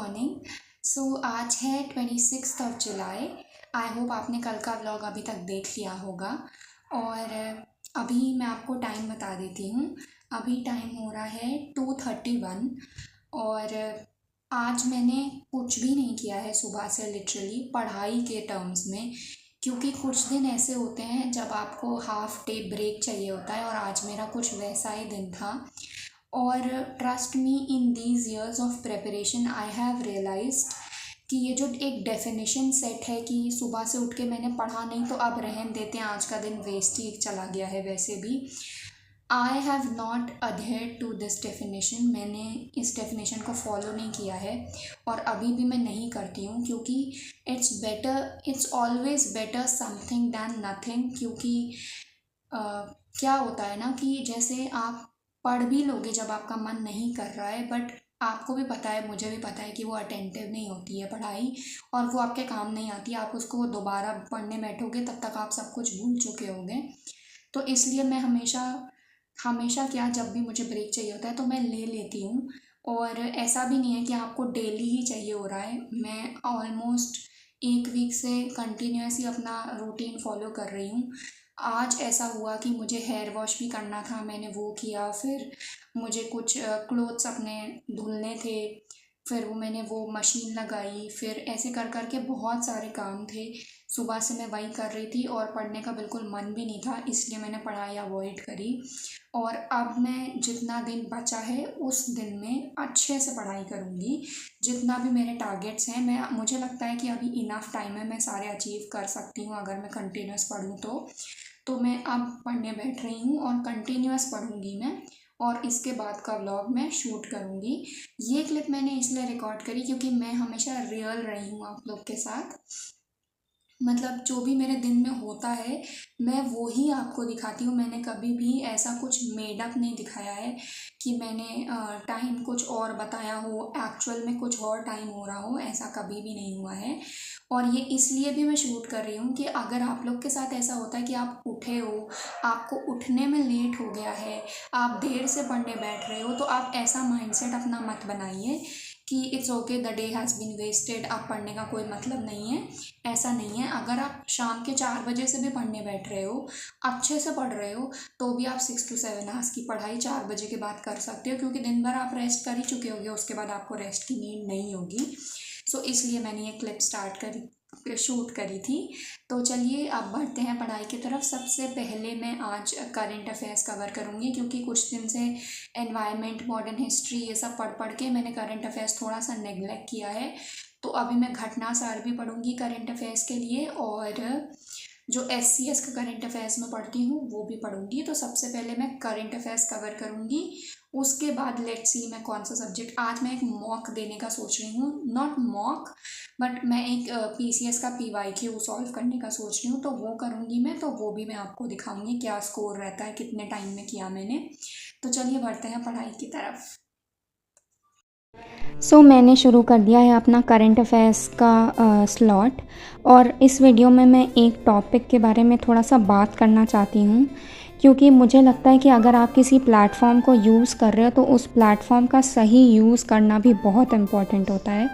Morning. आज है 26 जुलाई। I hope आपने कल का व्लॉग अभी तक देख लिया होगा। और अभी मैं आपको टाइम बता देती हूँ। अभी टाइम हो रहा है 2:31 और आज मैंने कुछ भी नहीं किया है सुबह से, लिटरली पढ़ाई के टर्म्स में, क्योंकि कुछ दिन ऐसे होते हैं जब आपको हाफ डे ब्रेक चाहिए होता है और आज मेरा कुछ वैसा ही दिन था। और trust me, in these years of preparation I have realised कि ये जो एक डेफिनेशन सेट है कि सुबह से उठ के मैंने पढ़ा नहीं तो अब रहन देते हैं, आज का दिन वेस्ट ही चला गया है, वैसे भी I have not adhered to this definition. मैंने इस डेफिनेशन को फॉलो नहीं किया है और अभी भी मैं नहीं करती हूँ, क्योंकि it's always better something then nothing. क्योंकि क्या होता है ना कि जैसे आप पढ़ भी लोगे जब आपका मन नहीं कर रहा है, बट आपको भी पता है, मुझे भी पता है कि वो अटेंटिव नहीं होती है पढ़ाई और वो आपके काम नहीं आती। आप उसको दोबारा पढ़ने बैठोगे तब तक आप सब कुछ भूल चुके होंगे। तो इसलिए मैं हमेशा क्या, जब भी मुझे ब्रेक चाहिए होता है तो मैं ले लेती हूँ। और ऐसा भी नहीं है कि आपको डेली ही चाहिए हो रहा है। मैं ऑलमोस्ट एक वीक से कंटिन्यूसली अपना रूटीन फॉलो कर रही हूँ। आज ऐसा हुआ कि मुझे हेयर वॉश भी करना था, मैंने वो किया। फिर मुझे कुछ क्लोथ्स अपने धुलने थे, फिर मैंने वो मशीन लगाई। फिर ऐसे कर कर के बहुत सारे काम थे। सुबह से मैं वही कर रही थी और पढ़ने का बिल्कुल मन भी नहीं था, इसलिए मैंने पढ़ाई अवॉइड करी। और अब मैं जितना दिन बचा है उस दिन में अच्छे से पढ़ाई करूँगी। जितना भी मेरे टारगेट्स हैं, मुझे लगता है कि अभी इनफ टाइम है, मैं सारे अचीव कर सकती हूँ अगर मैं कंटिन्यूस पढ़ूँ तो मैं अब पढ़ने बैठ रही हूँ और कंटिन्यूस पढ़ूँगी मैं। और इसके बाद का व्लॉग मैं शूट करूँगी। ये क्लिप मैंने इसलिए रिकॉर्ड करी क्योंकि मैं हमेशा रियल रही हूँ आप लोग के साथ। मतलब जो भी मेरे दिन में होता है मैं वो ही आपको दिखाती हूँ। मैंने कभी भी ऐसा कुछ मेडअप नहीं दिखाया है कि मैंने टाइम कुछ और बताया हो, एक्चुअल में कुछ और टाइम हो रहा हो, ऐसा कभी भी नहीं हुआ है। और ये इसलिए भी मैं शूट कर रही हूँ कि अगर आप लोग के साथ ऐसा होता है कि आप उठे हो, आपको उठने में लेट हो गया है, आप देर से पढ़ने बैठ रहे हो, तो आप ऐसा माइंडसेट अपना मत बनाइए कि it's okay, the day has been wasted, अब पढ़ने का कोई मतलब नहीं है। ऐसा नहीं है। अगर आप शाम के 4 बजे से भी पढ़ने बैठ रहे हो, अच्छे से पढ़ रहे हो, तो भी आप 6 to 7 आवर्स की पढ़ाई 4 बजे के बाद कर सकते हो, क्योंकि दिन भर आप रेस्ट कर ही चुके होगे, उसके बाद आपको रेस्ट की नीड नहीं होगी। इसलिए मैंने ये क्लिप शूट करी थी। तो चलिए अब बढ़ते हैं पढ़ाई की तरफ। सबसे पहले मैं आज करंट अफेयर्स कवर करूँगी, क्योंकि कुछ दिन से एनवायरनमेंट, मॉडर्न हिस्ट्री, ये सब पढ़ के मैंने करंट अफेयर्स थोड़ा सा नेग्लेक्ट किया है। तो अभी मैं घटना सार भी पढ़ूँगी करंट अफेयर्स के लिए, और जो SCS का करंट अफेयर्स में पढ़ती हूँ वो भी पढ़ूँगी। तो सबसे पहले मैं करंट अफेयर्स कवर करूँगी, उसके बाद लेट्स सी मैं कौन सा सब्जेक्ट। आज मैं एक मॉक देने का सोच रही हूँ, नॉट मॉक बट मैं एक PCS का PYQ सॉल्व करने का सोच रही हूँ, तो वो करूँगी मैं। तो वो भी मैं आपको दिखाऊँगी क्या स्कोर रहता है, कितने टाइम में किया मैंने। तो चलिए बढ़ते हैं पढ़ाई की तरफ। मैंने शुरू कर दिया है अपना करंट अफेयर्स का स्लॉट, और इस वीडियो में मैं एक टॉपिक के बारे में थोड़ा सा बात करना चाहती हूँ, क्योंकि मुझे लगता है कि अगर आप किसी प्लेटफॉर्म को यूज़ कर रहे हो तो उस प्लेटफॉर्म का सही यूज़ करना भी बहुत इम्पॉर्टेंट होता है।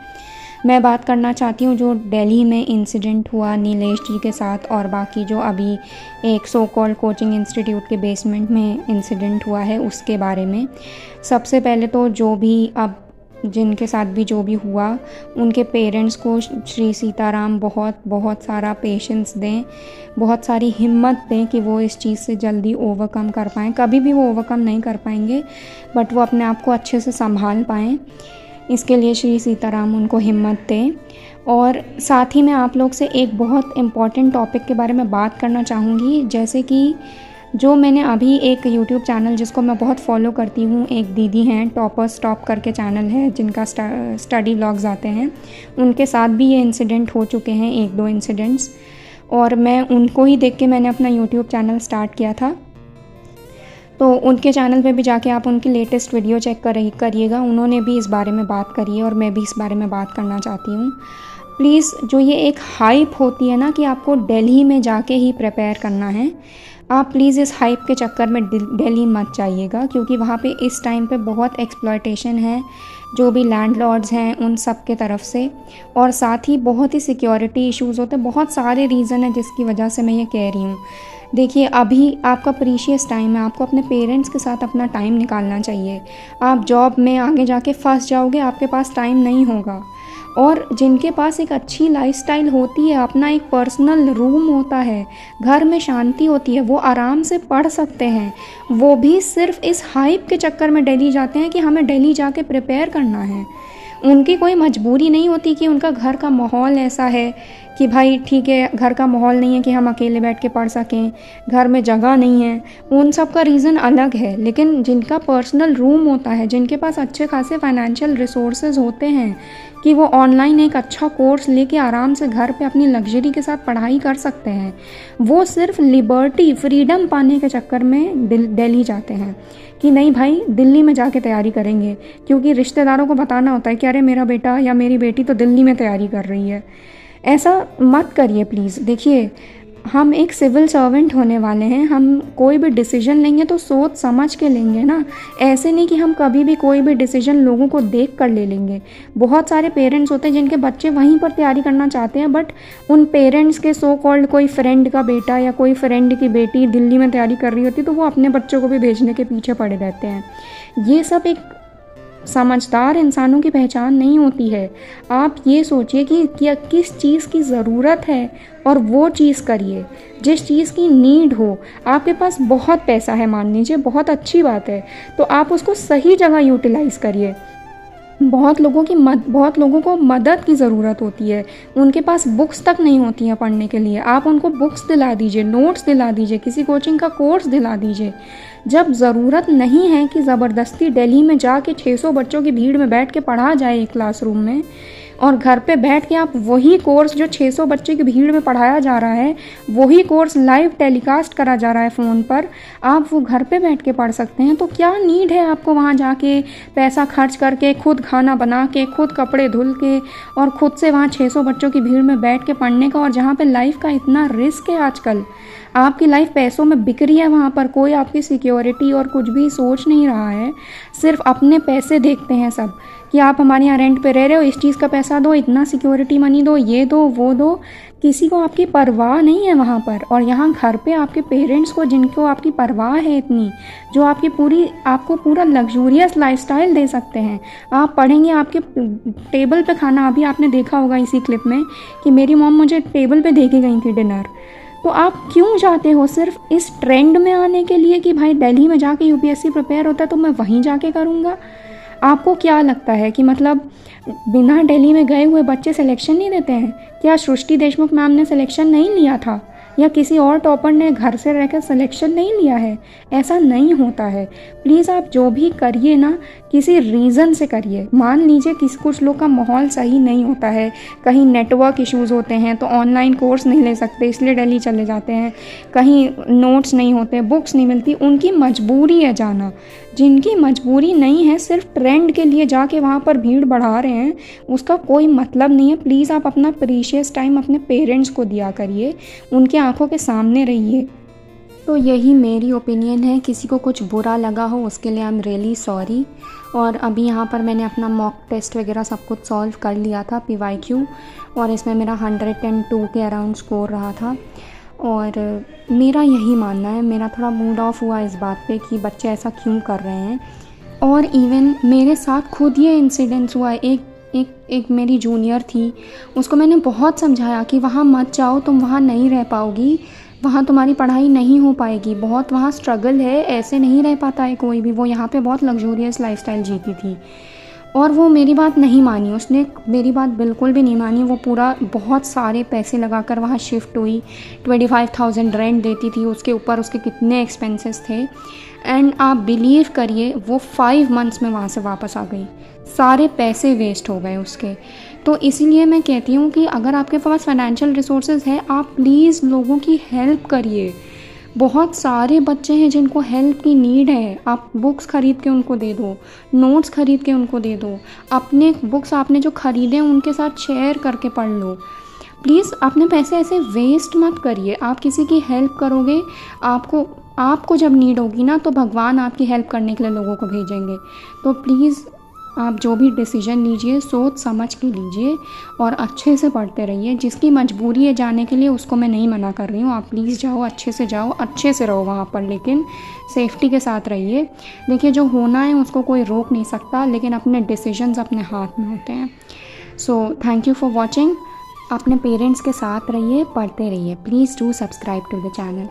मैं बात करना चाहती हूँ जो दिल्ली में इंसिडेंट हुआ नीलेश जी के साथ, और बाकी जो अभी एक सो कॉल्ड कोचिंग इंस्टीट्यूट के बेसमेंट में इंसिडेंट हुआ है उसके बारे में। सबसे पहले तो जो भी अब जिनके साथ भी जो भी हुआ, उनके पेरेंट्स को श्री सीताराम बहुत बहुत सारा पेशेंस दें, बहुत सारी हिम्मत दें कि वो इस चीज़ से जल्दी ओवरकम कर पाएँ। कभी भी वो ओवरकम नहीं कर पाएंगे, बट वो अपने आप को अच्छे से संभाल पाएँ, इसके लिए श्री सीताराम उनको हिम्मत दें। और साथ ही मैं आप लोग से एक बहुत इम्पॉर्टेंट टॉपिक के बारे में बात करना चाहूँगी, जैसे कि जो मैंने अभी एक यूट्यूब चैनल जिसको मैं बहुत फॉलो करती हूँ, एक दीदी हैं, टॉपर्स टॉप करके चैनल है जिनका स्टडी व्लॉग्स आते हैं, उनके साथ भी ये इंसिडेंट हो चुके हैं, 1-2 इंसिडेंट्स, और मैं उनको ही देख के मैंने अपना यूट्यूब चैनल स्टार्ट किया था। तो उनके चैनल पे भी जाके आप उनकी लेटेस्ट वीडियो चेक करिएगा, उन्होंने भी इस बारे में बात करी है और मैं भी इस बारे में बात करना चाहती हूँ। प्लीज़, जो ये एक हाइप होती है ना कि आपको दिल्ली में जाके ही प्रिपेयर करना है, आप प्लीज़ इस हाइप के चक्कर में दिल्ली मत जाइएगा, क्योंकि वहाँ पे इस टाइम पे बहुत एक्सप्लॉयटेशन है, जो भी लैंडलॉर्ड्स हैं उन सब के तरफ से, और साथ ही बहुत ही सिक्योरिटी इश्यूज़ होते हैं। बहुत सारे रीज़न है जिसकी वजह से मैं ये कह रही हूँ। देखिए, अभी आपका प्रीशियस टाइम है, आपको अपने पेरेंट्स के साथ अपना टाइम निकालना चाहिए। आप जॉब में आगे जाके फंस जाओगे, आपके पास टाइम नहीं होगा। और जिनके पास एक अच्छी लाइफस्टाइल होती है, अपना एक पर्सनल रूम होता है, घर में शांति होती है, वो आराम से पढ़ सकते हैं। वो भी सिर्फ इस हाइप के चक्कर में दिल्ली जाते हैं कि हमें दिल्ली जाके प्रिपेयर करना है। उनकी कोई मजबूरी नहीं होती कि उनका घर का माहौल ऐसा है कि भाई ठीक है, घर का माहौल नहीं है कि हम अकेले बैठ के पढ़ सकें, घर में जगह नहीं है। उन सब का रीज़न अलग है। लेकिन जिनका पर्सनल रूम होता है, जिनके पास अच्छे खासे फाइनेंशियल रिसोर्सेज होते हैं कि वो ऑनलाइन एक अच्छा कोर्स लेके आराम से घर पे अपनी लग्जरी के साथ पढ़ाई कर सकते हैं, वो सिर्फ लिबर्टी, फ्रीडम पाने के चक्कर में दिल्ली जाते हैं कि नहीं भाई दिल्ली में जाके तैयारी करेंगे, क्योंकि रिश्तेदारों को बताना होता है कि अरे मेरा बेटा या मेरी बेटी तो दिल्ली में तैयारी कर रही है। ऐसा मत करिए प्लीज़। देखिए, हम एक सिविल सर्वेंट होने वाले हैं, हम कोई भी डिसीजन लेंगे तो सोच समझ के लेंगे ना। ऐसे नहीं कि हम कभी भी कोई भी डिसीजन लोगों को देख कर ले लेंगे। बहुत सारे पेरेंट्स होते हैं जिनके बच्चे वहीं पर तैयारी करना चाहते हैं, बट उन पेरेंट्स के सो कॉल्ड कोई फ्रेंड का बेटा या कोई फ्रेंड की बेटी दिल्ली में तैयारी कर रही होती तो वो अपने बच्चों को भी भेजने के पीछे पड़े रहते हैं। ये सब एक समझदार इंसानों की पहचान नहीं होती है। आप ये सोचिए कि किस चीज़ की ज़रूरत है और वो चीज़ करिए, जिस चीज़ की नीड हो। आपके पास बहुत पैसा है मान लीजिए, बहुत अच्छी बात है, तो आप उसको सही जगह यूटिलाइज़ करिए। बहुत लोगों को मदद की ज़रूरत होती है, उनके पास बुक्स तक नहीं होती हैं पढ़ने के लिए। आप उनको बुक्स दिला दीजिए, नोट्स दिला दीजिए, किसी कोचिंग का कोर्स दिला दीजिए। जब ज़रूरत नहीं है कि ज़बरदस्ती दिल्ली में जाके 600 बच्चों की भीड़ में बैठ के पढ़ा जाए एक क्लासरूम में, और घर पे बैठ के आप वही कोर्स जो 600 बच्चे की भीड़ में पढ़ाया जा रहा है, वही कोर्स लाइव टेलीकास्ट करा जा रहा है फ़ोन पर, आप वो घर पे बैठ के पढ़ सकते हैं। तो क्या नीड है आपको वहाँ जाके पैसा खर्च करके, खुद खाना बना के, खुद कपड़े धुल के और खुद से वहाँ 600 बच्चों की भीड़ में बैठ के पढ़ने का, और जहाँ पे लाइफ का इतना रिस्क है आजकल। आपकी लाइफ पैसों में बिक रही है, वहाँ पर कोई आपकी सिक्योरिटी और कुछ भी सोच नहीं रहा है। सिर्फ अपने पैसे देखते हैं सब कि आप हमारे यहाँ रेंट पे रह रहे हो, इस चीज़ का पैसा दो, इतना सिक्योरिटी मनी दो, ये दो वो दो। किसी को आपकी परवाह नहीं है वहाँ पर। और यहाँ घर पे आपके पेरेंट्स को, जिनको आपकी परवाह है इतनी, जो आपको पूरा लग्जूरियस लाइफस्टाइल दे सकते हैं। आप पढ़ेंगे, आपके टेबल पे खाना, अभी आपने देखा होगा इसी क्लिप में कि मेरी मॉम मुझे टेबल पे दे के गई थी डिनर। तो आप क्यों जाते हो? सिर्फ इस ट्रेंड में आने के लिए कि भाई दिल्ली में जाके यूपीएससी प्रिपेयर होता है तो मैं वहीं जाके करूँगा। आपको क्या लगता है कि मतलब बिना दिल्ली में गए हुए बच्चे सिलेक्शन नहीं देते हैं? क्या सृष्टि देशमुख मैम ने सिलेक्शन नहीं लिया था, या किसी और टॉपर ने घर से रहकर सिलेक्शन नहीं लिया है? ऐसा नहीं होता है। प्लीज़ आप जो भी करिए ना, किसी रीज़न से करिए। मान लीजिए कुछ लोग का माहौल सही नहीं होता है, कहीं नेटवर्क इश्यूज़ होते हैं तो ऑनलाइन कोर्स नहीं ले सकते, इसलिए दिल्ली चले जाते हैं, कहीं नोट्स नहीं होते, बुक्स नहीं मिलती, उनकी मजबूरी है जाना। जिनकी मजबूरी नहीं है, सिर्फ ट्रेंड के लिए जाके वहाँ पर भीड़ बढ़ा रहे हैं, उसका कोई मतलब नहीं है। प्लीज़ आप अपना प्रीशियस टाइम अपने पेरेंट्स को दिया करिए, उनके आंखों के सामने रहिए। तो यही मेरी ओपिनियन है। किसी को कुछ बुरा लगा हो उसके लिए आई एम रियली सॉरी। और अभी यहाँ पर मैंने अपना मॉक टेस्ट वगैरह सब कुछ सॉल्व कर लिया था, PYQ, और इसमें मेरा 102 के अराउंड स्कोर रहा था। और मेरा यही मानना है, मेरा थोड़ा मूड ऑफ हुआ इस बात पे कि बच्चे ऐसा क्यों कर रहे हैं। और इवन मेरे साथ खुद ये इंसिडेंस हुआ। एक मेरी जूनियर थी, उसको मैंने बहुत समझाया कि वहाँ मत जाओ, तुम वहाँ नहीं रह पाओगी, वहाँ तुम्हारी पढ़ाई नहीं हो पाएगी, बहुत वहाँ स्ट्रगल है, ऐसे नहीं रह पाता है कोई भी। वो यहाँ पे बहुत लग्जूरियस लाइफस्टाइल जीती थी और वो मेरी बात नहीं मानी, उसने मेरी बात बिल्कुल भी नहीं मानी। वो पूरा बहुत सारे पैसे लगाकर वहाँ शिफ्ट हुई, 25,000 रेंट देती थी, उसके ऊपर उसके कितने एक्सपेंसेस थे। एंड आप बिलीव करिए वो 5 मंथ्स में वहाँ से वापस आ गई, सारे पैसे वेस्ट हो गए उसके। तो इसीलिए मैं कहती हूँ कि अगर आपके पास फाइनेंशियल रिसोर्सेज है, आप प्लीज़ लोगों की हेल्प करिए। बहुत सारे बच्चे हैं जिनको हेल्प की नीड है, आप बुक्स ख़रीद के उनको दे दो, नोट्स ख़रीद के उनको दे दो, अपने बुक्स आपने जो ख़रीदे हैं उनके साथ शेयर करके पढ़ लो। प्लीज़ अपने पैसे ऐसे वेस्ट मत करिए। आप किसी की हेल्प करोगे, आपको जब नीड होगी ना तो भगवान आपकी हेल्प करने के लिए लोगों को भेजेंगे। तो प्लीज़ आप जो भी डिसीजन लीजिए सोच समझ के लीजिए और अच्छे से पढ़ते रहिए। जिसकी मजबूरी है जाने के लिए उसको मैं नहीं मना कर रही हूँ, आप प्लीज़ जाओ, अच्छे से जाओ, अच्छे से रहो वहाँ पर, लेकिन सेफ्टी के साथ रहिए। देखिए जो होना है उसको कोई रोक नहीं सकता, लेकिन अपने डिसीजंस अपने हाथ में होते हैं। So thank you for watching. अपने पेरेंट्स के साथ रहिए, पढ़ते रहिए। Please do subscribe to the channel.